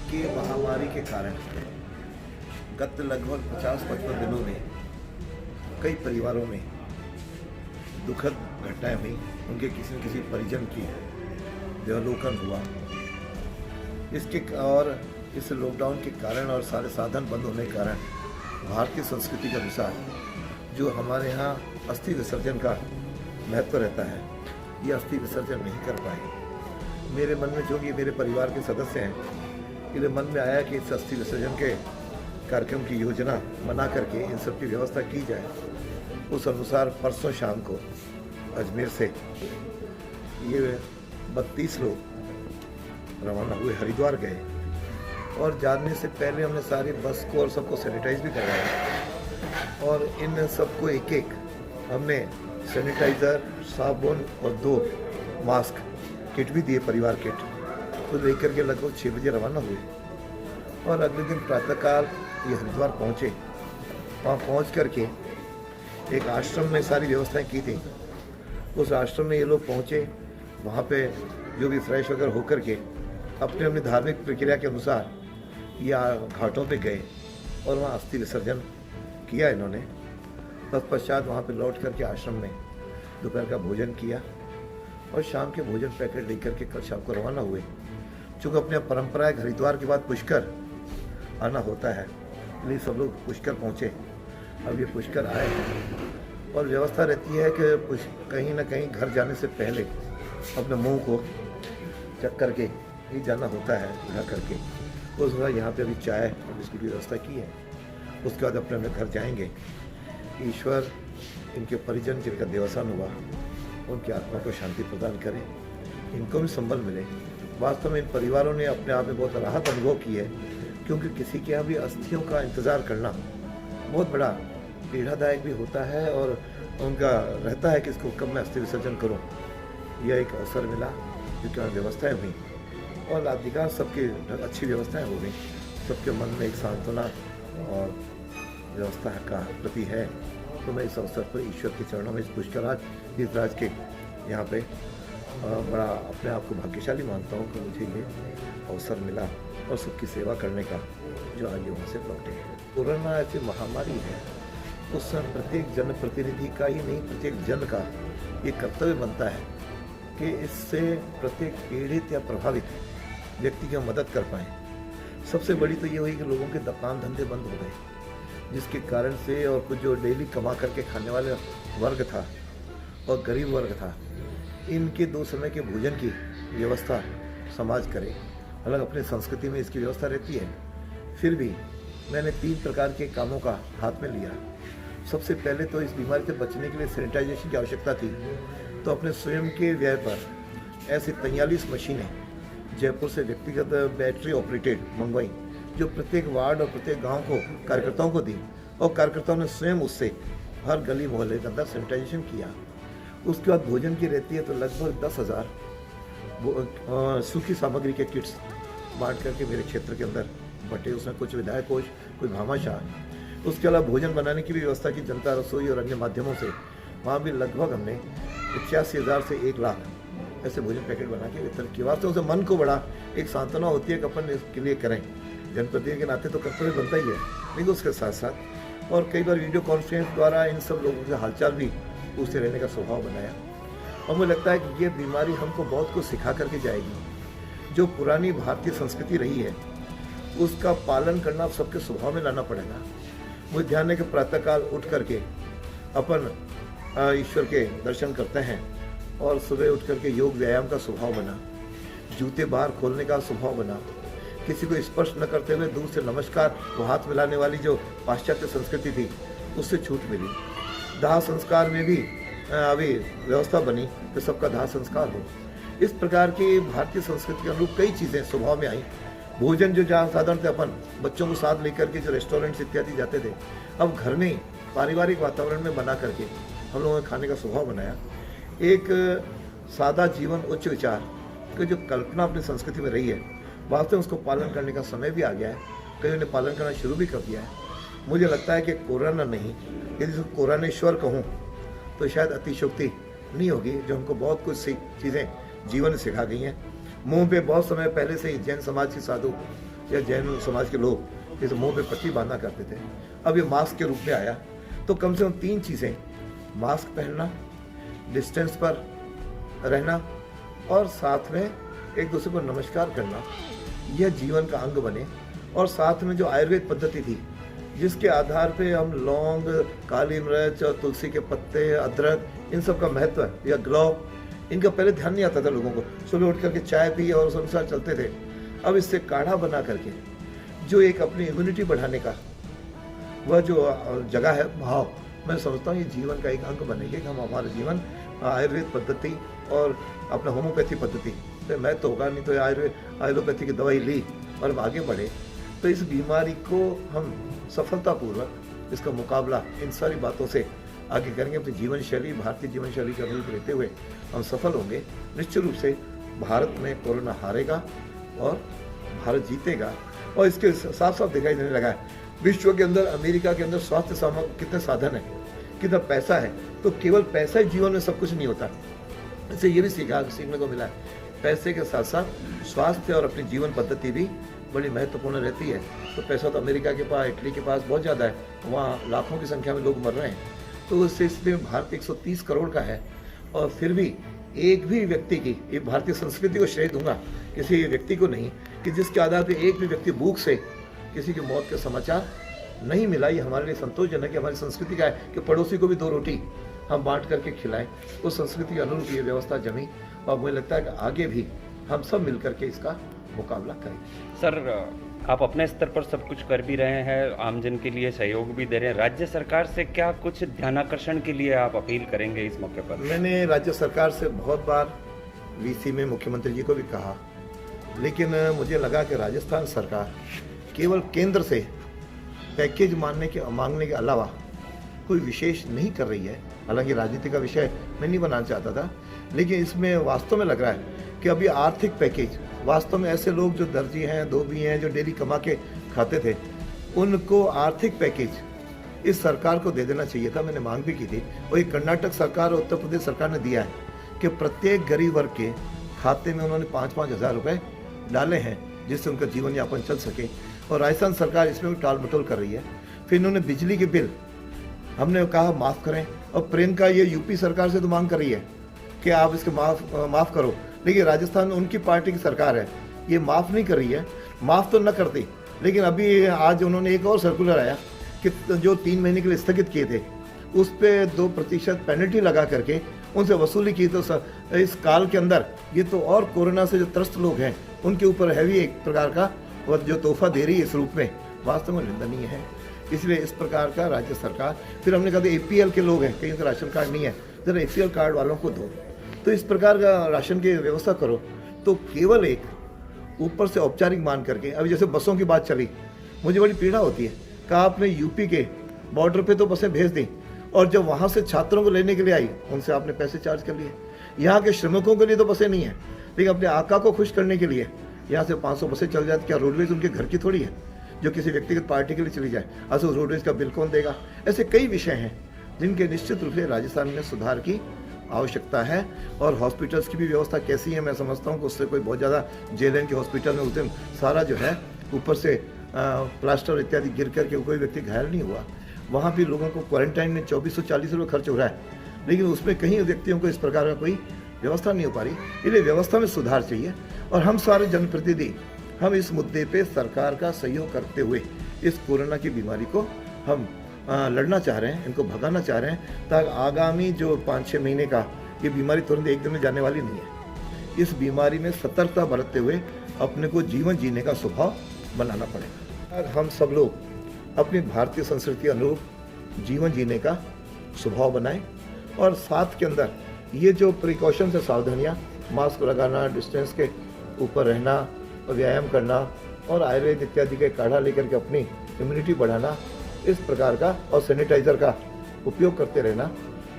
के महामारी के कारण गत लगभग 50-55 दिनों में कई परिवारों में दुखद घटनाएं हुई। उनके किसी न किसी परिजन की देहावलोकन हुआ। इसके और इस लॉकडाउन के कारण और सारे साधन बंद होने के कारण भारतीय संस्कृति के अनुसार जो हमारे यहाँ अस्थि विसर्जन का महत्व रहता है, ये अस्थि विसर्जन नहीं कर पाए। मेरे मन में जो भी मेरे परिवार के सदस्य हैं, मेरे मन में आया कि इस अस्थि विसर्जन के कार्यक्रम की योजना बना करके इन सब की व्यवस्था की जाए। उस अनुसार परसों शाम को अजमेर से ये 32 लोग रवाना हुए, हरिद्वार गए और जाने से पहले हमने सारी बस को और सबको सैनिटाइज भी करवाया और इन सबको एक एक हमने सैनिटाइज़र, साबुन और 2 मास्क किट भी दिए, परिवार किट। तो लेकर के लगभग 6 बजे रवाना हुए और अगले दिन प्रातःकाल ये हरिद्वार पहुँचे। वहाँ पहुँच करके एक आश्रम में सारी व्यवस्थाएं की थी। उस आश्रम में ये लोग पहुँचे, वहाँ पे जो भी फ्रेश वगैरह होकर के अपने अपनी धार्मिक प्रक्रिया के अनुसार या घाटों पे गए और वहाँ अस्थि विसर्जन किया इन्होंने। तत्पश्चात वहाँ पे लौट करके आश्रम में दोपहर का भोजन किया और शाम के भोजन पैकेट लेकर के कल शाम को रवाना हुए। चूँकि अपने परंपरा है हरिद्वार के बाद पुष्कर आना होता है, इसलिए सब लोग पुष्कर पहुँचे। अब ये पुष्कर आए हैं और व्यवस्था रहती है कि कहीं ना कहीं घर जाने से पहले अपने मुंह को चेक करके ही जाना होता है, नहा करके। उस वक्त यहाँ पे अभी चाय और बिस्कुट की व्यवस्था की है। उसके बाद अपने अपने घर जाएंगे। ईश्वर इनके परिजन जिनका देवसान हुआ उनकी आत्मा को शांति प्रदान करे, इनको भी संबल मिले। वास्तव में इन परिवारों ने अपने आप में बहुत राहत अनुभव की है, क्योंकि किसी के यहाँ भी अस्थियों का इंतज़ार करना बहुत बड़ा पीड़ादायक भी होता है और उनका रहता है कि इसको कब मैं अस्थि विसर्जन करूँ। यह एक अवसर मिला क्योंकि वहाँ व्यवस्थाएँ हुई और अधिकांश सबकी अच्छी व्यवस्थाएँ हो गई। सबके मन में एक सांत्वना और व्यवस्था का प्रति है। तो मैं इस अवसर पर ईश्वर के चरणों में इस पुष्कराज तीर्थराज के यहाँ पे बड़ा अपने आप को भाग्यशाली मानता हूँ कि मुझे ये अवसर मिला और सबकी सेवा करने का, जो आज वहाँ से लौटे हैं। कोरोना ऐसी महामारी है, उस समय प्रत्येक जनप्रतिनिधि का ही नहीं, प्रत्येक जन का ये कर्तव्य बनता है कि इससे प्रत्येक पीड़ित या प्रभावित व्यक्ति की मदद कर पाएँ। सबसे बड़ी तो ये हुई कि लोगों के दुकान धंधे बंद हो गए, जिसके कारण से और कुछ जो डेली कमा करके खाने वाले वर्ग था और गरीब वर्ग था, इनके 2 समय के भोजन की व्यवस्था समाज करे। अलग अपनी संस्कृति में इसकी व्यवस्था रहती है, फिर भी मैंने 3 प्रकार के कामों का हाथ में लिया। सबसे पहले तो इस बीमारी से बचने के लिए सैनिटाइजेशन की आवश्यकता थी, तो अपने स्वयं के व्यय पर ऐसी 43 मशीनें जयपुर से व्यक्तिगत बैटरी ऑपरेटेड मंगवाई, जो प्रत्येक वार्ड और प्रत्येक गांव को कार्यकर्ताओं को दी और कार्यकर्ताओं ने स्वयं उससे हर गली मोहल्ले के अंदर सैनिटाइजेशन किया। उसके बाद भोजन की रहती है तो लगभग 10,000 सूखी सामग्री के किट्स बांट करके मेरे क्षेत्र के अंदर बटे। उसमें कुछ विधायक कोष, कोई भामाशाह। उसके अलावा भोजन बनाने की भी व्यवस्था की, जनता रसोई और अन्य माध्यमों से। वहाँ भी लगभग हमने 85,000 से 1 लाख ऐसे भोजन पैकेट बना के वितरण किया। वास्तव से मन को बड़ा एक सांत्वना होती है कि अपन इसके लिए करें। जनप्रतिनिधि के नाते तो कर्तव्य बनता ही है, लेकिन उसके साथ साथ और कई बार वीडियो कॉन्फ्रेंस द्वारा इन सब लोगों के हालचाल भी पूछते रहने का स्वभाव बनाया। और मुझे लगता है कि ये बीमारी हमको बहुत कुछ सिखा करके जाएगी। जो पुरानी भारतीय संस्कृति रही है उसका पालन करना सबके स्वभाव में लाना पड़ेगा। मुझे ध्यान है कि प्रातःकाल उठ करके अपन ईश्वर के दर्शन करते हैं और सुबह उठ करके योग व्यायाम का स्वभाव बना, जूते बाहर खोलने का स्वभाव बना, किसी को स्पर्श न करते हुए दूर से नमस्कार वो हाथ मिलाने वाली जो पाश्चात्य संस्कृति थी उससे छूट मिली। दाह संस्कार में भी अभी व्यवस्था बनी कि सबका दाह संस्कार हो। इस प्रकार की भारतीय संस्कृति के अनुरूप कई चीज़ें स्वभाव में आई। भोजन जो जहाँ साधारण थे अपन बच्चों को साथ लेकर के जो रेस्टोरेंट्स इत्यादि जाते थे, अब घर में ही पारिवारिक वातावरण में बना करके हम लोगों ने खाने का स्वभाव बनाया। एक सादा जीवन उच्च विचार की जो कल्पना अपनी संस्कृति में रही है, वास्तव में उसको पालन करने का समय भी आ गया है। कई ने पालन करना शुरू भी कर दिया है। मुझे लगता है कि कोरोना नहीं, यदि इसको कोरोनेश्वर कहूँ तो शायद अतिशोक्ति नहीं होगी, जो हमको बहुत कुछ चीज़ें जीवन में सिखा गई हैं। मुंह पे बहुत समय पहले से ही जैन समाज के साधु या जैन समाज के लोग इस मुंह पे पट्टी बांधा करते थे, अब ये मास्क के रूप में आया। तो कम से कम 3 चीज़ें, मास्क पहनना, डिस्टेंस पर रहना और साथ में एक दूसरे को नमस्कार करना, यह जीवन का अंग बने। और साथ में जो आयुर्वेद पद्धति थी जिसके आधार पे हम लौंग, काली मिर्च और तुलसी के पत्ते, अदरक, इन सब का महत्व, या ग्लौ, इनका पहले ध्यान नहीं आता था लोगों को। सुबह उठ करके चाय पी और उस अनुसार चलते थे। अब इससे काढ़ा बना करके जो एक अपनी इम्यूनिटी बढ़ाने का वह जो जगह है भाव, मैं समझता हूँ ये जीवन का एक अंग बनेगी कि हम हमारा जीवन आयुर्वेद पद्धति और अपना होम्योपैथी पद्धति तो मैं तो होगा नहीं, तो आयुर्वेद की दवाई ली और हम आगे बढ़े तो इस बीमारी को हम सफलतापूर्वक इसका मुकाबला इन सारी बातों से आगे करेंगे। अपनी जीवन शैली, भारतीय जीवन शैली का रूप लेते हुए हम सफल होंगे। निश्चित रूप से भारत में कोरोना हारेगा और भारत जीतेगा। और इसके साफ साफ दिखाई देने लगा है विश्व के अंदर, अमेरिका के अंदर स्वास्थ्य सामग्री कितने साधन है, कितना पैसा है, तो केवल पैसा ही जीवन में सब कुछ नहीं होता। इससे ये भी सीखने को मिला है पैसे के साथ साथ स्वास्थ्य और अपनी जीवन पद्धति भी बड़ी महत्वपूर्ण रहती है। तो पैसा तो अमेरिका के पास, इटली के पास बहुत ज़्यादा है, वहाँ लाखों की संख्या में लोग मर रहे हैं। तो उससे इसमें भारत 130 करोड़ का है और फिर भी एक भी व्यक्ति की, ये भारतीय संस्कृति को श्रेय दूंगा, किसी व्यक्ति को नहीं, कि जिसके आधार पर एक भी व्यक्ति भूख से किसी की मौत के समाचार नहीं मिला। ये हमारे लिए संतोषजनक है। हमारी संस्कृति का है कि पड़ोसी को भी 2 रोटी हम बांट करके खिलाएं। उस संस्कृति के अनुरूप ये व्यवस्था जमी और मुझे लगता है कि आगे भी हम सब मिल करके इसका मुकाबला करेंगे। सर, आप अपने स्तर पर सब कुछ कर भी रहे हैं, आमजन के लिए सहयोग भी दे रहे हैं। राज्य सरकार से क्या कुछ ध्यानाकर्षण के लिए आप अपील करेंगे इस मौके पर? मैंने राज्य सरकार से बहुत बार वीसी में मुख्यमंत्री जी को भी कहा, लेकिन मुझे लगा कि राजस्थान सरकार केवल केंद्र से पैकेज मांगने के अलावा कोई विशेष नहीं कर रही है। हालांकि राजनीति का विषय मैं नहीं बनाना चाहता था, लेकिन इसमें वास्तव में लग रहा है कि अभी आर्थिक पैकेज, वास्तव में ऐसे लोग जो दर्जी हैं, धोबी हैं, जो डेली कमा के खाते थे, उनको आर्थिक पैकेज इस सरकार को दे देना चाहिए था। मैंने मांग भी की थी और ये कर्नाटक सरकार और उत्तर प्रदेश सरकार ने दिया है कि प्रत्येक गरीब वर्ग के खाते में उन्होंने 5-5 हज़ार रुपये डाले हैं जिससे उनका जीवन यापन चल सके। और राजस्थान सरकार इसमें भी टाल मटोल कर रही है। फिर इन्होंने बिजली के बिल, हमने कहा माफ़ करें, और प्रियंका ये यूपी सरकार से तो मांग कर रही है कि आप इसके माफ़ करो, लेकिन राजस्थान उनकी पार्टी की सरकार है, ये माफ़ नहीं कर रही है। माफ़ तो न करती, लेकिन अभी आज उन्होंने एक और सर्कुलर आया कि जो 3 महीने के लिए स्थगित किए थे उस पर 2% पेनल्टी लगा करके उनसे वसूली की। तो इस काल के अंदर ये तो और कोरोना से जो त्रस्त लोग हैं उनके ऊपर हैवी एक प्रकार का जो तोहफा दे रही है इस रूप में, वास्तव में निंदनीय है। इसलिए इस प्रकार का राज्य सरकार, फिर हमने कहा APL के लोग हैं, कहीं का राशन कार्ड नहीं है, जरा APL कार्ड वालों को दो, तो इस प्रकार का राशन की व्यवस्था करो। तो केवल एक ऊपर से औपचारिक मान करके, अभी जैसे बसों की बात चली, मुझे बड़ी पीड़ा होती है कि आपने यूपी के बॉर्डर पे तो बसें भेज दी और जब वहाँ से छात्रों को लेने के लिए आई उनसे आपने पैसे चार्ज कर लिए। यहाँ के श्रमिकों के लिए तो बसें नहीं है, लेकिन अपने आका को खुश करने के लिए यहाँ से 500 बसें चल जाती। क्या रोडवेज उनके घर की थोड़ी है जो किसी व्यक्तिगत पार्टी के लिए चली जाए? असो रोडवेज का बिल कौन देगा? ऐसे कई विषय हैं जिनके निश्चित रूप से राजस्थान में सुधार की आवश्यकता है। और हॉस्पिटल्स की भी व्यवस्था कैसी है, मैं समझता हूँ कि उससे कोई बहुत ज़्यादा JLN के हॉस्पिटल में उस दिन सारा जो है ऊपर से प्लास्टर इत्यादि गिर करके कोई व्यक्ति घायल नहीं हुआ। वहाँ भी लोगों को क्वारंटाइन में 2440 रुपये खर्च हो रहा है, लेकिन उसमें कहीं व्यक्तियों को इस प्रकार का कोई व्यवस्था नहीं हो पा रही। इसलिए व्यवस्था में सुधार चाहिए और हम सारे जनप्रतिनिधि हम इस मुद्दे पे सरकार का सहयोग करते हुए इस कोरोना की बीमारी को हम लड़ना चाह रहे हैं, इनको भगाना चाह रहे हैं, ताकि आगामी जो 5-6 महीने का ये बीमारी तुरंत एक दिन में जाने वाली नहीं है। इस बीमारी में सतर्कता बरतते हुए अपने को जीवन जीने का स्वभाव बनाना पड़ेगा। हम सब लोग अपनी भारतीय संस्कृति अनुरूप जीवन जीने का स्वभाव बनाएं और साथ के अंदर ये जो प्रिकॉशंस है, सावधानियाँ, मास्क लगाना, डिस्टेंस के ऊपर रहना, व्यायाम करना और आयुर्वेद इत्यादि के काढ़ा लेकर के अपनी इम्यूनिटी बढ़ाना, इस प्रकार का, और सैनिटाइज़र का उपयोग करते रहना,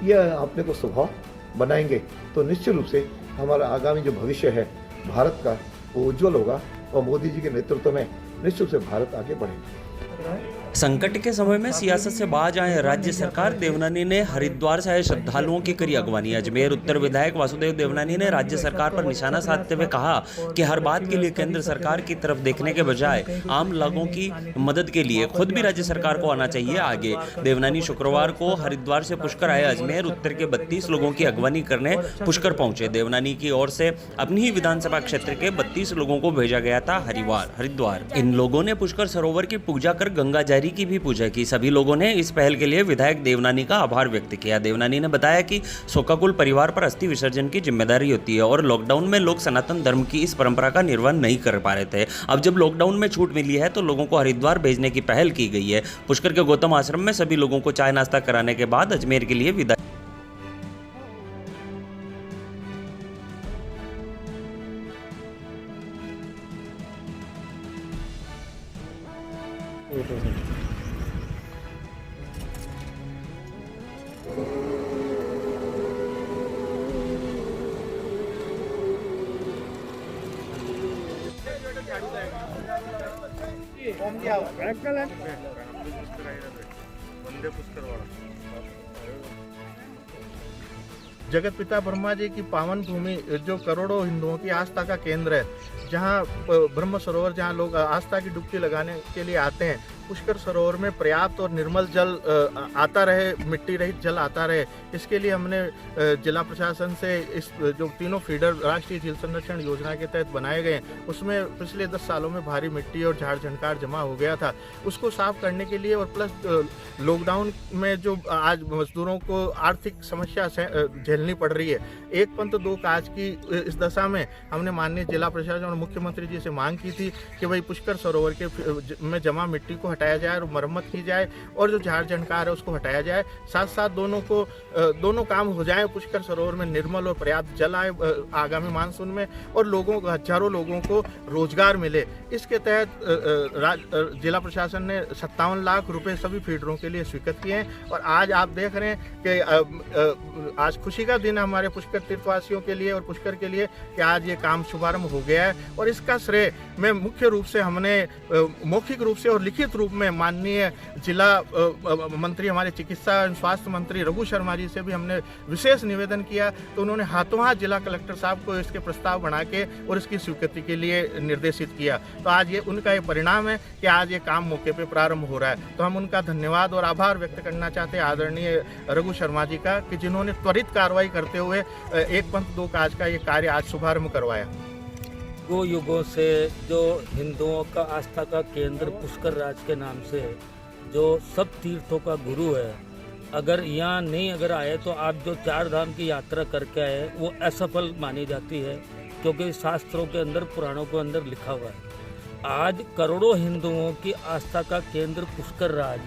यह अपने को स्वभाव बनाएंगे तो निश्चित रूप से हमारा आगामी जो भविष्य है भारत का वो उज्जवल होगा और मोदी जी के नेतृत्व में निश्चित रूप से भारत आगे बढ़ेगा। संकट के समय में सियासत से बाज आए राज्य सरकार। देवनानी ने हरिद्वार से आए श्रद्धालुओं की करी अगवानी। अजमेर उत्तर विधायक वासुदेव देवनानी ने राज्य सरकार पर निशाना साधते हुए कहा कि हर बात के लिए केंद्र सरकार की तरफ देखने के बजाय आम लोगों की मदद के लिए खुद भी राज्य सरकार को आना चाहिए आगे। देवनानी शुक्रवार को हरिद्वार से पुष्कर आए अजमेर उत्तर के 32 लोगों की अगवानी करने पुष्कर पहुंचे। देवनानी की ओर से अपनी ही विधानसभा क्षेत्र के 32 लोगों को भेजा गया था हरिद्वार। इन लोगों ने पुष्कर सरोवर की पूजा कर गंगा की भी पूजा की। सभी लोगों ने इस पहल के लिए विधायक देवनानी का आभार व्यक्त किया। देवनानी ने बताया कि शोकाकुल परिवार पर अस्थि विसर्जन की जिम्मेदारी होती है और लॉकडाउन में लोग सनातन धर्म की इस परंपरा का निर्वहन नहीं कर पा रहे थे। अब जब लॉकडाउन में छूट मिली है तो लोगों को हरिद्वार भेजने की पहल की गई है। पुष्कर के गौतम आश्रम में सभी लोगों को चाय नाश्ता कराने के बाद अजमेर के लिए विदा। जगत पिता ब्रह्मा जी की पावन भूमि जो करोड़ों हिंदुओं की आस्था का केंद्र है, जहाँ ब्रह्म सरोवर, जहाँ लोग आस्था की डुबकी लगाने के लिए आते हैं, पुष्कर सरोवर में पर्याप्त और निर्मल जल आता रहे, मिट्टी रहित जल आता रहे, इसके लिए हमने जिला प्रशासन से इस जो तीनों फीडर राष्ट्रीय झील संरक्षण योजना के तहत बनाए गए, उसमें पिछले 10 सालों में भारी मिट्टी और झाड़ झंकार जमा हो गया था, उसको साफ करने के लिए और प्लस लॉकडाउन में जो आज मजदूरों को आर्थिक समस्या झेलनी पड़ रही है, एक पंथ दो काज की इस दशा में हमने माननीय जिला प्रशासन और मुख्यमंत्री जी से मांग की थी कि भाई पुष्कर सरोवर के में जमा मिट्टी को हटाया जाए और मरम्मत की जाए और जो झाड़ झंकार है उसको हटाया जाए। साथ साथ दोनों काम हो जाए, पुष्कर सरोवर में निर्मल और पर्याप्त जल आए आगामी मानसून में और हजारों लोगों को रोजगार मिले। इसके तहत जिला प्रशासन ने 57 लाख रुपए सभी फीडरों के लिए स्वीकृत किए हैं और आज आप देख रहे हैं कि आज खुशी का दिन है हमारे पुष्कर तीर्थवासियों के लिए और पुष्कर के लिए कि आज ये काम शुभारंभ हो गया है और इसका श्रेय मैं मुख्य रूप से हमने मौखिक रूप से और लिखित रूप में माननीय जिला मंत्री, हमारे चिकित्सा एवं स्वास्थ्य मंत्री रघु शर्मा जी से भी हमने विशेष निवेदन किया, तो उन्होंने हाथों हाथ जिला कलेक्टर साहब को इसके प्रस्ताव बना के और इसकी स्वीकृति के लिए निर्देशित किया। तो आज ये उनका ये परिणाम है कि आज ये काम मौके पे प्रारंभ हो रहा है। तो हम उनका धन्यवाद और आभार व्यक्त करना चाहते हैं आदरणीय रघु शर्मा जी का कि जिन्होंने त्वरित कार्रवाई करते हुए एक पंथ दो काज का ये कार्य आज शुभारंभ करवाया। युगों से जो हिंदुओं का आस्था का केंद्र पुष्कर राज के नाम से जो सब तीर्थों का गुरु है, अगर यहाँ नहीं अगर आए तो आप जो 4 धाम की यात्रा करके आए वो असफल मानी जाती है, क्योंकि शास्त्रों के अंदर, पुराणों के अंदर लिखा हुआ है। आज करोड़ों हिंदुओं की आस्था का केंद्र पुष्कर राज,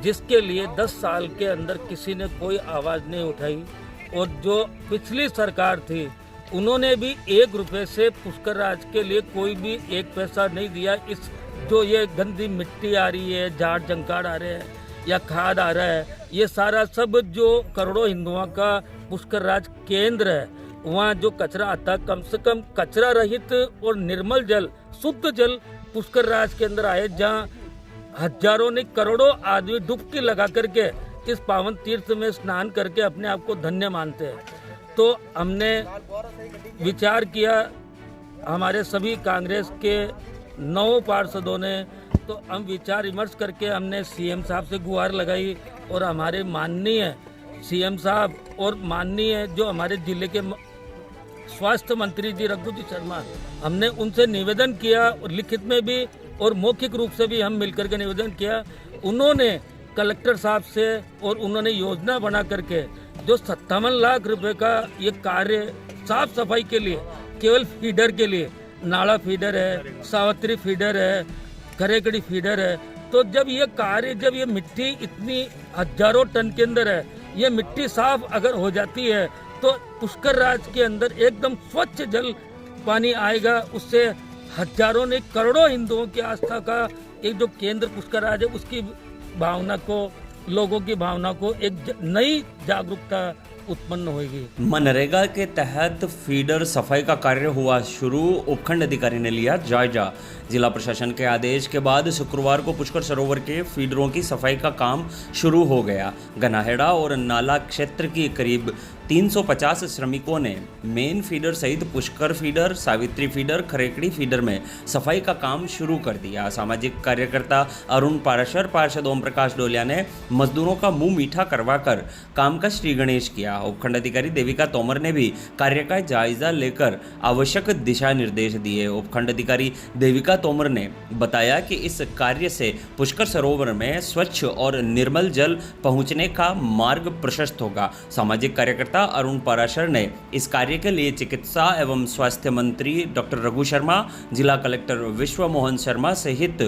जिसके लिए 10 साल के अंदर किसी ने कोई आवाज़ नहीं उठाई और जो पिछली सरकार थी उन्होंने भी 1 रुपये से पुष्कर राज के लिए कोई भी 1 पैसा नहीं दिया। इस जो ये गंदी मिट्टी आ रही है, झाड़ झंकार आ रहे हैं या खाद आ रहा है, ये सारा सब जो करोड़ों हिंदुओं का पुष्कर राज केंद्र है, वहाँ जो कचरा आता है, कम से कम कचरा रहित और निर्मल जल, शुद्ध जल पुष्कर राज के अंदर आए, जहाँ हजारों ने करोड़ों आदमी डुबकी लगा करके इस पावन तीर्थ में स्नान करके अपने आप को धन्य मानते हैं। तो हमने विचार किया, हमारे सभी कांग्रेस के 9 पार्षदों ने, तो हम विचार विमर्श करके हमने सीएम साहब से गुहार लगाई और हमारे माननीय सीएम साहब और माननीय जो हमारे जिले के स्वास्थ्य मंत्री जी रघु जी शर्मा, हमने उनसे निवेदन किया और लिखित में भी और मौखिक रूप से भी हम मिलकर के निवेदन किया। उन्होंने कलेक्टर साहब से और उन्होंने योजना बना करके जो 57 लाख रुपए का ये कार्य साफ सफाई के लिए, केवल फीडर के लिए, नाला फीडर है, सावित्री फीडर है, करेकड़ी फीडर है, तो जब ये कार्य, जब ये मिट्टी इतनी हजारों टन के अंदर है, ये मिट्टी साफ अगर हो जाती है तो पुष्कर राज के अंदर एकदम स्वच्छ जल पानी आएगा। उससे हजारों ने, करोड़ों हिंदुओं की आस्था का एक जो केंद्र पुष्कर राज है, उसकी भावना को, लोगों की भावना को एक नई जागरूकता उत्पन्न होगी। मनरेगा के तहत फीडर सफाई का कार्य हुआ शुरू, उपखंड अधिकारी ने लिया जायजा। जिला प्रशासन के आदेश के बाद शुक्रवार को पुष्कर सरोवर के फीडरों की सफाई का काम शुरू हो गया। गनाहेड़ा और नाला क्षेत्र की करीब 350 श्रमिकों ने मेन फीडर सहित Pushkar feeder, Savitri feeder, Kharekadi feeder में सफाई का काम शुरू कर दिया। सामाजिक कार्यकर्ता अरुण पाराशर, पार्षद ओम प्रकाश डोलिया ने मजदूरों का मुंह मीठा करवाकर काम का श्री गणेश किया। उपखंड अधिकारी देविका तोमर ने भी कार्य का जायजा लेकर आवश्यक दिशा निर्देश दिए। उपखंड अधिकारी देविका तोमर ने बताया कि इस कार्य से पुष्कर सरोवर में स्वच्छ और निर्मल जल पहुंचने का मार्ग प्रशस्त होगा। सामाजिक कार्यकर्ता अरुण पाराशर ने इस कार्य के लिए चिकित्सा एवं स्वास्थ्य मंत्री डॉक्टर रघु शर्मा, जिला कलेक्टर विश्व मोहन शर्मा सहित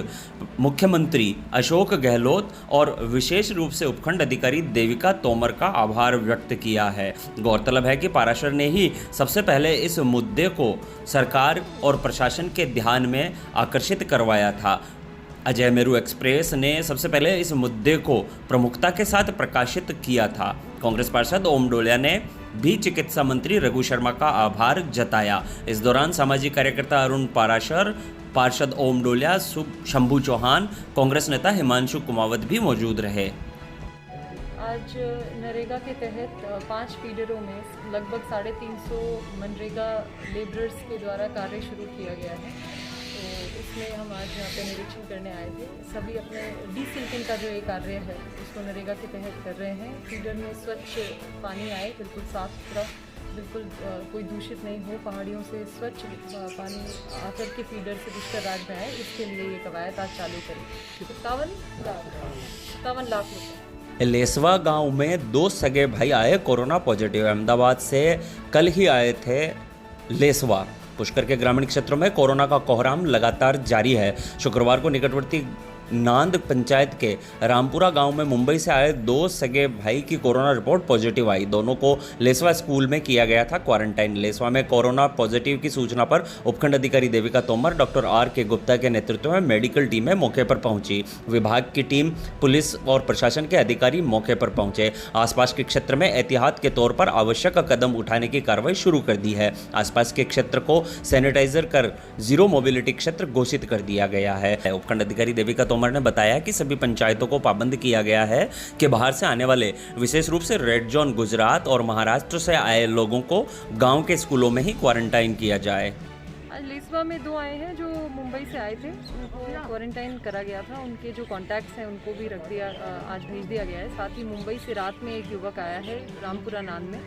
मुख्यमंत्री अशोक गहलोत और विशेष रूप से उपखंड अधिकारी देविका तोमर का आभार व्यक्त किया है। गौरतलब है कि पाराशर ने ही सबसे पहले इस मुद्दे को सरकार और प्रशासन के ध्यान में आकर्षित करवाया था। अजय मेरू एक्सप्रेस ने सबसे पहले इस मुद्दे को प्रमुखता के साथ प्रकाशित किया था। कांग्रेस पार्षद ओम डोलिया ने भी चिकित्सा मंत्री रघु शर्मा का आभार जताया। इस दौरान सामाजिक कार्यकर्ता अरुण पाराशर, पार्षद ओम डोलिया, शंभू चौहान, कांग्रेस नेता हिमांशु कुमावत भी मौजूद रहे। आज नरेगा के तहत 5 फीडरों में लगभग 350 मनरेगा लेबरर्स के द्वारा कार्य शुरू किया गया है। तो इसमें हम आज यहाँ पे निरीक्षण करने आए थे। सभी अपने डीसिल्टिंग का जो ये कार्य है उसको नरेगा के तहत कर रहे हैं। फीडर में स्वच्छ पानी आए, बिल्कुल साफ सुथरा, बिल्कुल कोई दूषित नहीं हो, पहाड़ियों से स्वच्छ पानी आकर के फीडर से पुष्कर राज में आए, इसके लिए ये कवायद आज चालू करी। 57 लाख रुपये। लेसवा गांव में 2 सगे भाई आए कोरोना पॉजिटिव। अहमदाबाद से कल ही आए थे लेसवा। पुष्कर के ग्रामीण क्षेत्रों में कोरोना का कोहराम लगातार जारी है। शुक्रवार को निकटवर्ती नांद पंचायत के रामपुरा गांव में मुंबई से आए 2 सगे भाई की कोरोना रिपोर्ट पॉजिटिव आई। दोनों को लेसवा स्कूल में किया गया था क्वारंटाइन। लेसवा में कोरोना पॉजिटिव की सूचना पर उपखंड अधिकारी देविका तोमर, डॉक्टर आर के गुप्ता के नेतृत्व में मेडिकल टीमें मौके पर पहुंची। विभाग की टीम, पुलिस और प्रशासन के अधिकारी मौके पर पहुंचे। आसपास के क्षेत्र में एहतियात के तौर पर आवश्यक कदम उठाने की कार्रवाई शुरू कर दी है। आसपास के क्षेत्र को सैनिटाइजर कर जीरो मोबिलिटी क्षेत्र घोषित कर दिया गया है। उपखंड अधिकारी देविका तोमर ने बताया कि सभी पंचायतों को पाबंद किया गया है कि बाहर से आने वाले, विशेष रूप से रेड जोन गुजरात और महाराष्ट्र से आए लोगों को गांव के स्कूलों में ही क्वारंटाइन किया जाए। आज लेसवा में 2 आए हैं जो मुंबई से आए थे, उनको क्वारंटाइन करा गया था। उनके जो कॉन्टैक्ट्स हैं उनको भी रख दिया, आज भेज दिया गया है। साथ ही मुंबई से रात में एक युवक आया है रामपुरा नांद में,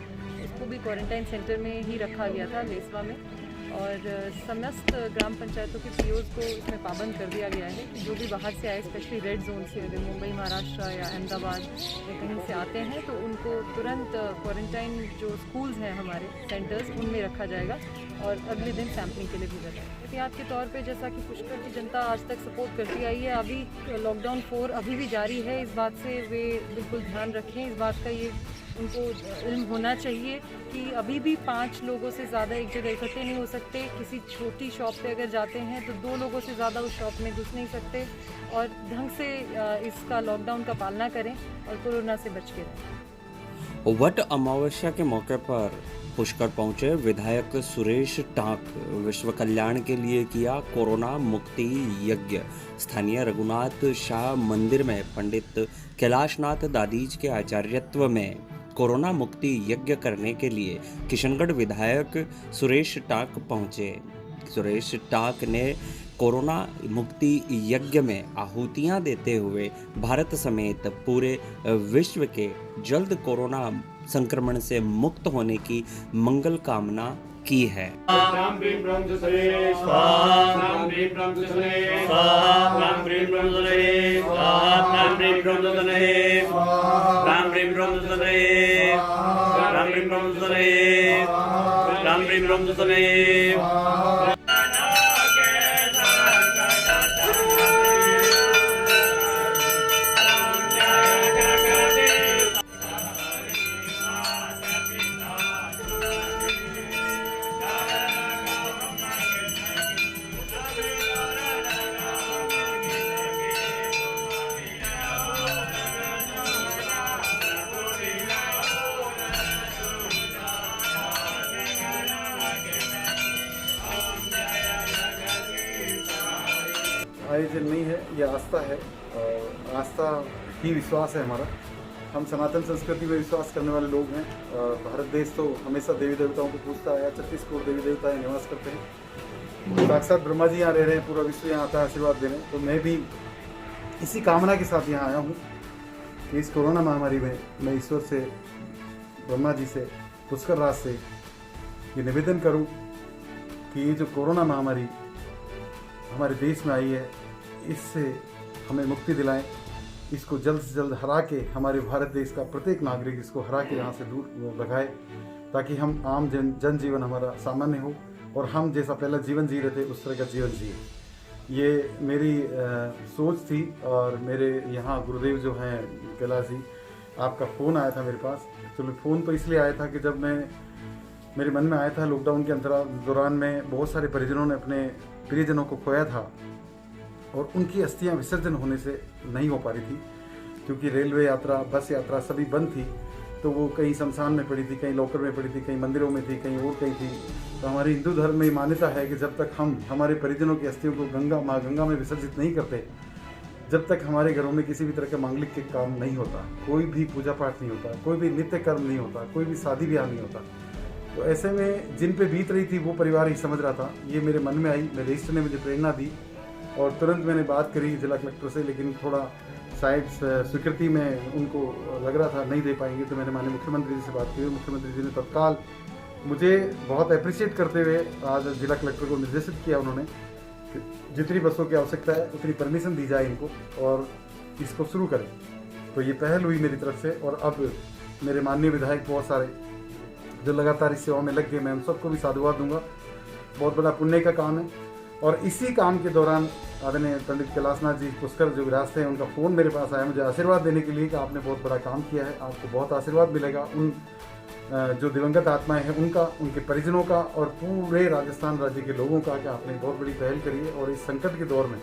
उसको भी क्वारंटाइन सेंटर में ही रखा गया था लेसवा में। और समस्त ग्राम पंचायतों के पीओज को इसमें पाबंद कर दिया गया है कि जो भी बाहर से आए, स्पेशली रेड जोन से, अगर मुंबई, महाराष्ट्र या अहमदाबाद या कहीं से आते हैं तो उनको तुरंत क्वारंटाइन जो स्कूल्स हैं हमारे सेंटर्स, उनमें रखा जाएगा और अगले दिन सैम्पलिंग के लिए भेजा जाएगा। एहतियात के तौर पे जैसा कि पुष्कर की जनता आज तक सपोर्ट करती आई है, अभी लॉकडाउन 4 अभी भी जारी है। इस बात से वे बिल्कुल ध्यान रखें। इस बात का ये उनको इल्म होना चाहिए कि अभी भी 5 लोगों से ज़्यादा एक जगह इकट्ठे नहीं हो सकते। किसी छोटी शॉप पे अगर जाते हैं तो 2 लोगों से ज़्यादा उस शॉप में घुस नहीं सकते और ढंग से इसका लॉकडाउन का पालना करें और कोरोना से बच के रहें। वट अमावस्या के मौके पर पुष्कर पहुंचे विधायक सुरेश टांक। विश्व कल्याण के लिए किया कोरोना मुक्ति यज्ञ। स्थानीय रघुनाथ शाह मंदिर में पंडित कैलाशनाथ दादीज के आचार्यत्व में कोरोना मुक्ति यज्ञ करने के लिए किशनगढ़ विधायक सुरेश टांक पहुंचे। सुरेश टांक ने कोरोना मुक्ति यज्ञ में आहुतियां देते हुए भारत समेत पूरे विश्व के जल्द कोरोना संक्रमण से मुक्त होने की मंगल कामना की है। राम ब्रीम ब्रह्म सुसरे स्वाहा, राम ब्रीम ब्रह्म सुसरे स्वाहा, राम ब्रीम ब्रह्म सुसरे स्वाहा, राम ब्रीम ब्रह्म सुसरे स्वाहा, राम ब्रीम ब्रह्म सुसरे स्वाहा, राम ब्रीम ब्रह्म सुसरे स्वाहा, राम ब्रीम ब्रह्म सुसरे स्वाहा। आयोजन नहीं है, ये आस्था है और आस्था ही विश्वास है हमारा। हम सनातन संस्कृति में विश्वास करने वाले लोग हैं और भारत देश तो हमेशा देवी देवताओं को पूजता है। 36 करोड़ देवी देवता निवास करते हैं, साक्षात ब्रह्मा जी यहाँ रह रहे हैं, पूरा विश्व यहाँ आता है आशीर्वाद देने। तो मैं भी इसी कामना के साथ यहाँ आया हूँ कि इस कोरोना महामारी में मैं ईश्वर से, ब्रह्मा जी से, पुष्कर राज से ये निवेदन करूँ कि ये जो कोरोना महामारी हमारे देश में आई है, इससे हमें मुक्ति दिलाएं, इसको जल्द से जल्द हरा के हमारे भारत देश का प्रत्येक नागरिक इसको हरा के यहाँ से दूर भगाए, ताकि हम आम जनजीवन हमारा सामान्य हो और हम जैसा पहला जीवन जी रहे थे उस तरह का जीवन जिए। ये मेरी सोच थी। और मेरे यहाँ गुरुदेव जो हैं कैलाश जी, आपका फ़ोन आया था मेरे पास। एक्चुअली फ़ोन तो इसलिए आया था कि जब मेरे मन में आया था लॉकडाउन के दौरान में बहुत सारे परिजनों ने अपने प्रियजनों को खोया था और उनकी अस्थियां विसर्जन होने से नहीं हो पा रही थी, क्योंकि रेलवे यात्रा, बस यात्रा सभी बंद थी। तो वो कहीं शमशान में पड़ी थी, कहीं लॉकर में पड़ी थी, कहीं मंदिरों में थी, कहीं और कहीं थी। तो हमारी हिंदू धर्म में मान्यता है कि जब तक हम हमारे परिजनों की अस्थियों को माँ गंगा में विसर्जित नहीं करते, जब तक हमारे घरों में किसी भी तरह का मांगलिक के काम नहीं होता, कोई भी पूजा पाठ नहीं होता, कोई भी नित्य कर्म नहीं होता, कोई भी शादी ब्याह नहीं होता। तो ऐसे में जिन पे बीत रही थी वो परिवार ही समझ रहा था। ये मेरे मन में आई, मेरे इष्ट ने मुझे प्रेरणा दी और तुरंत मैंने बात करी जिला कलेक्टर से, लेकिन थोड़ा शायद स्वीकृति में उनको लग रहा था नहीं दे पाएंगे। तो मैंने माननीय मुख्यमंत्री जी से बात की। मुख्यमंत्री जी ने तत्काल मुझे बहुत अप्रिशिएट करते हुए आज जिला कलेक्टर को निर्देशित किया उन्होंने कि जितनी बसों की आवश्यकता है उतनी परमिशन दी जाए इनको और इसको शुरू करें। तो ये पहल हुई मेरी तरफ से और अब मेरे माननीय विधायक बहुत सारे जो लगातार इस सेवा में लग गए, मैं उन सबको भी साधुवाद दूंगा। बहुत बड़ा पुण्य का काम है। और इसी काम के दौरान आदरणीय पंडित कैलाशनाथ जी पुष्कर जो विरासते हैं, उनका फ़ोन मेरे पास आया मुझे आशीर्वाद देने के लिए कि आपने बहुत बड़ा काम किया है, आपको बहुत आशीर्वाद मिलेगा। उन जो दिवंगत आत्माएं हैं उनका, उनके परिजनों का और पूरे राजस्थान राज्य के लोगों का कि आपने बहुत बड़ी पहल करी है। और इस संकट के दौर में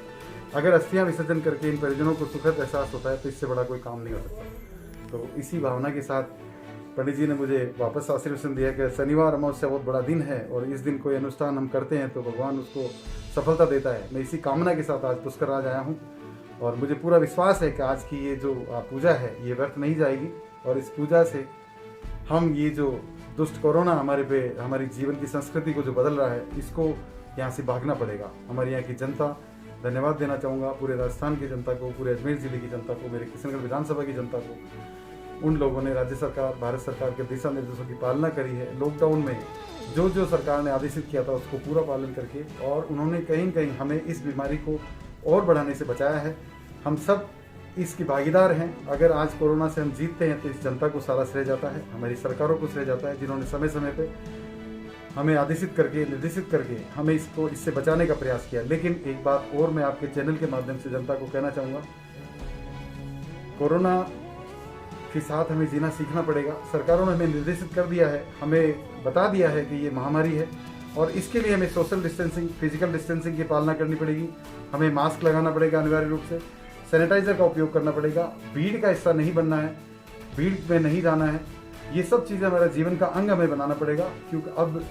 अगर अस्थियां विसर्जन करके इन परिजनों को सुखद एहसास होता है तो इससे बड़ा कोई काम नहीं हो सकता। तो इसी भावना के साथ पंडित जी ने मुझे वापस आशीर्वचन दिया कि शनिवार अमावस्या बहुत बड़ा दिन है और इस दिन कोई अनुष्ठान हम करते हैं तो भगवान उसको सफलता देता है। मैं इसी कामना के साथ आज पुष्कर राज आया हूँ और मुझे पूरा विश्वास है कि आज की ये जो पूजा है ये व्यर्थ नहीं जाएगी और इस पूजा से हम ये जो दुष्ट कोरोना हमारी जीवन की संस्कृति को जो बदल रहा है, इसको यहाँ से भागना पड़ेगा। हमारे यहाँ की जनता, धन्यवाद देना चाहूँगा पूरे राजस्थान की जनता को, पूरे अजमेर जिले की जनता को, मेरे किशनगढ़ विधानसभा की जनता को। उन लोगों ने राज्य सरकार, भारत सरकार के दिशा निर्देशों की पालना करी है। लॉकडाउन में जो सरकार ने आदेशित किया था उसको पूरा पालन करके और उन्होंने कहीं न कहीं हमें इस बीमारी को और बढ़ाने से बचाया है। हम सब इसकी भागीदार हैं। अगर आज कोरोना से हम जीतते हैं तो इस जनता को सारा श्रेय जाता है, हमारी सरकारों को श्रेय जाता है, जिन्होंने समय समय पे हमें आदेशित करके, निर्देशित करके हमें इससे बचाने का प्रयास किया। लेकिन एक बात और मैं आपके चैनल के माध्यम से जनता को कहना चाहूँगा, कोरोना के साथ हमें जीना सीखना पड़ेगा। सरकारों ने हमें निर्देशित कर दिया है, हमें बता दिया है कि ये महामारी है और इसके लिए हमें सोशल डिस्टेंसिंग, फिजिकल डिस्टेंसिंग की पालना करनी पड़ेगी। हमें मास्क लगाना पड़ेगा अनिवार्य रूप से, सैनिटाइजर का उपयोग करना पड़ेगा, भीड़ का हिस्सा नहीं बनना है, भीड़ में नहीं जाना है। ये सब चीज़ें हमारा जीवन का अंग हमें बनाना पड़ेगा, क्योंकि अब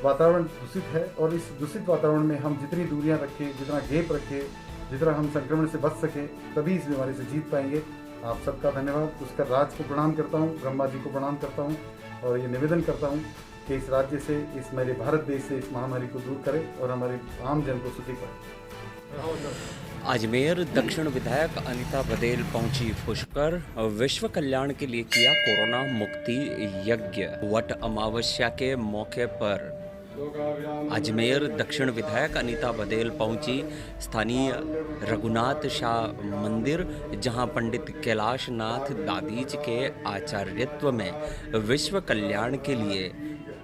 वातावरण दूषित है और इस दूषित वातावरण में हम जितनी दूरियां रखें, जितना गैप रखें, जितना हम संक्रमण से बच सकें, तभी इस बीमारी से जीत पाएंगे। आप सबका धन्यवाद। उसका राज को प्रणाम करता हूँ, ब्रह्मा जी को प्रणाम करता हूँ और ये निवेदन करता हूँ कि इस राज्य से, इस मेरे भारत देश से इस महामारी को दूर करें और हमारे आम जन को सुखी करें। अजमेर दक्षिण विधायक अनीता बदेल पहुंची पुष्कर, विश्व कल्याण के लिए किया कोरोना मुक्ति यज्ञ। वट अमावस्या के मौके पर अजमेर दक्षिण विधायक अनीता बदेल पहुंची स्थानीय रघुनाथ शाह मंदिर, जहां पंडित कैलाशनाथ दादीज के आचार्यत्व में विश्व कल्याण के लिए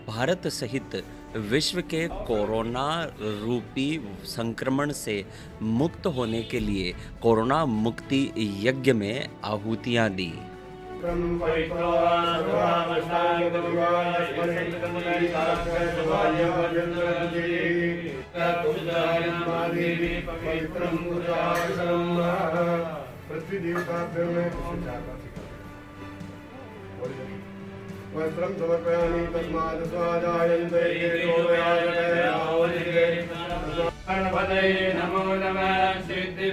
भारत सहित विश्व के कोरोना रूपी संक्रमण से मुक्त होने के लिए कोरोना मुक्ति यज्ञ में आहुतियां दी। वस्त्रं समर्पयामि तस्मात् स्वादायन्ते गणपतये नमो नमः सिद्धि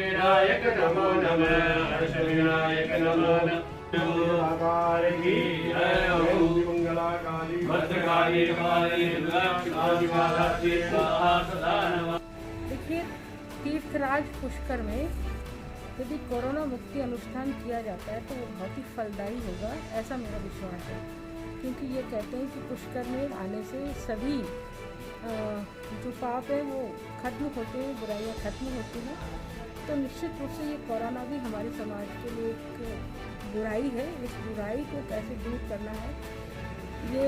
नमो नमः हर्ष विनायक नमो नमः की जय हो मंगलाकाली भद्रकाली कपाली दुर्गा सदा नमः। देखिए, तीर्थराज पुष्कर में यदि कोरोना मुक्ति अनुष्ठान किया जाता है तो वो बहुत ही फलदायी होगा, ऐसा मेरा विश्वास है। क्योंकि ये कहते हैं कि पुष्कर में आने से सभी जो पाप है वो खत्म होते हैं, बुराइयाँ खत्म होती हैं। तो निश्चित रूप से ये कोरोना भी हमारे समाज के लिए एक बुराई है। इस बुराई को कैसे दूर करना है, ये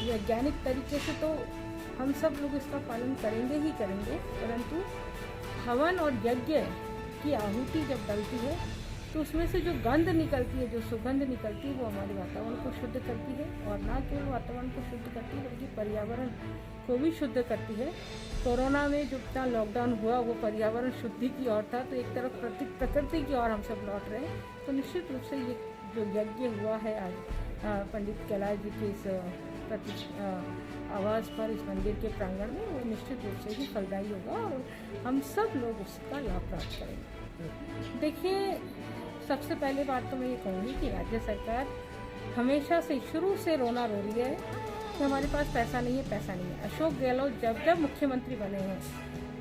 वैज्ञानिक तरीके से तो हम सब लोग इसका पालन करेंगे ही करेंगे, परंतु हवन और यज्ञ की आहुति जब डलती है तो उसमें से जो गंध निकलती है, जो सुगंध निकलती है, वो हमारे वातावरण को शुद्ध करती है। और ना केवल वातावरण को शुद्ध करती है बल्कि पर्यावरण को भी शुद्ध करती है। कोरोना में जो इतना लॉकडाउन हुआ वो पर्यावरण शुद्धि की ओर था, तो एक तरफ प्रकृति की ओर हम सब लौट रहे हैं। तो निश्चित रूप से ये जो यज्ञ हुआ है आज पंडित कैलाश जी के इस आवास पर, इस मंदिर के प्रांगण में, वो निश्चित रूप से ही फलदायी होगा और हम सब लोग उसका लाभ प्राप्त करेंगे। देखिए, सबसे पहले बात तो मैं ये कहूँगी कि राज्य सरकार हमेशा से शुरू से रोना रो रही है कि हमारे पास पैसा नहीं है, पैसा नहीं है। अशोक गहलोत जब मुख्यमंत्री बने हैं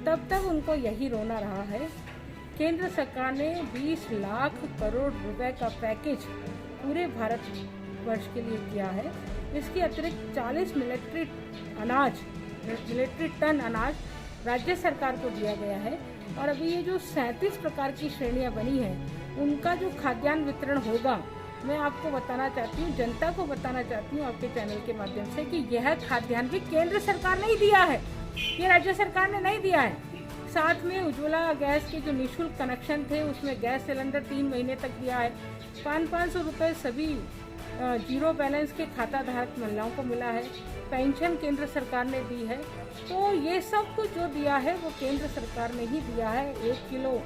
तब उनको यही रोना रहा है। केंद्र सरकार ने 20 लाख करोड़ रुपए का पैकेज पूरे भारत वर्ष के लिए किया है। इसके अतिरिक्त 40 मिलिट्री टन अनाज राज्य सरकार को दिया गया है। और अभी ये जो 37 प्रकार की श्रेणियां बनी हैं उनका जो खाद्यान्न वितरण होगा, मैं आपको बताना चाहती हूँ, जनता को बताना चाहती हूँ आपके चैनल के माध्यम से कि यह खाद्यान्न भी केंद्र सरकार ने ही दिया है, ये राज्य सरकार ने नहीं दिया है। साथ में उज्ज्वला गैस के जो निःशुल्क कनेक्शन थे उसमें गैस सिलेंडर 3 महीने तक दिया है। 500 रुपये सभी जीरो बैलेंस के खाता धारक महिलाओं को मिला है। पेंशन केंद्र सरकार ने दी है। तो ये सब कुछ जो दिया है वो केंद्र सरकार ने ही दिया है। 1 किलो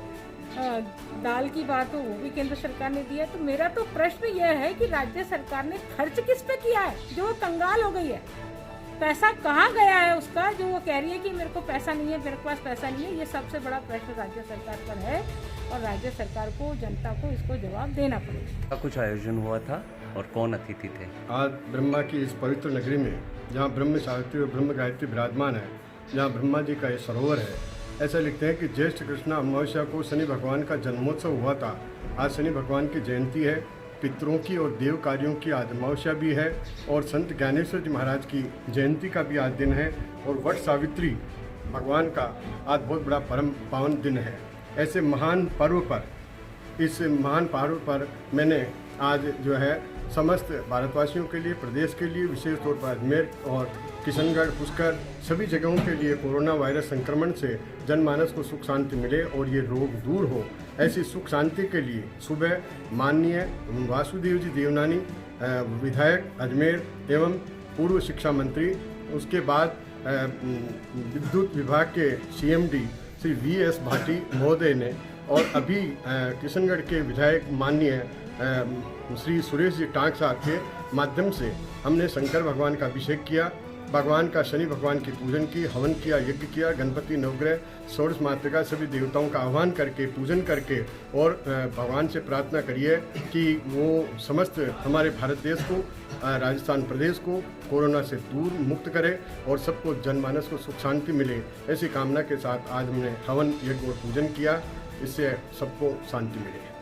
दाल की बात हो वो भी केंद्र सरकार ने दिया। तो मेरा तो प्रश्न यह है कि राज्य सरकार ने खर्च किस पे किया है, जो वो कंगाल हो गई है। पैसा कहाँ गया है उसका, जो वो कह रही है कि मेरे को पैसा नहीं है, मेरे पास पैसा नहीं है। ये सबसे बड़ा प्रश्न राज्य सरकार पर है और राज्य सरकार को, जनता को इसको जवाब देना पड़ेगा। कुछ आयोजन हुआ था और कौन अतिथि थे? आज ब्रह्मा की इस पवित्र नगरी में, जहाँ ब्रह्म सावित्री और ब्रह्म गायत्री विराजमान है, जहाँ ब्रह्मा जी का ये सरोवर है, ऐसा लिखते हैं कि ज्येष्ठ कृष्ण अमावस्या को शनि भगवान का जन्मोत्सव हुआ था। आज शनि भगवान की जयंती है। पितरों की और देव कार्यों की आज अमावस्या भी है और संत ज्ञानेश्वर जी महाराज की जयंती का भी आज दिन है और वट सावित्री भगवान का आज बहुत बड़ा परम पावन दिन है। ऐसे महान पर्व पर, इस महान पर्व पर मैंने आज जो है समस्त भारतवासियों के लिए, प्रदेश के लिए, विशेष तौर पर अजमेर और किशनगढ़, पुष्कर सभी जगहों के लिए कोरोना वायरस संक्रमण से जनमानस को सुख शांति मिले और ये रोग दूर हो, ऐसी सुख शांति के लिए सुबह माननीय वासुदेव जी देवनानी विधायक अजमेर एवं पूर्व शिक्षा मंत्री, उसके बाद विद्युत विभाग के CMD श्री VS भाटी महोदय ने और अभी किशनगढ़ के विधायक माननीय श्री सुरेश जी टांक साहब के माध्यम से हमने शंकर भगवान का अभिषेक किया, भगवान का शनि भगवान की पूजन की, हवन किया, यज्ञ किया, गणपति नवग्रह षोडश मातृका सभी देवताओं का आह्वान करके, पूजन करके और भगवान से प्रार्थना करिए कि वो समस्त हमारे भारत देश को, राजस्थान प्रदेश को कोरोना से दूर मुक्त करे और सबको जनमानस को सुख शांति मिले। ऐसी कामना के साथ आज हमने हवन, यज्ञ और पूजन किया, इससे सबको शांति मिले।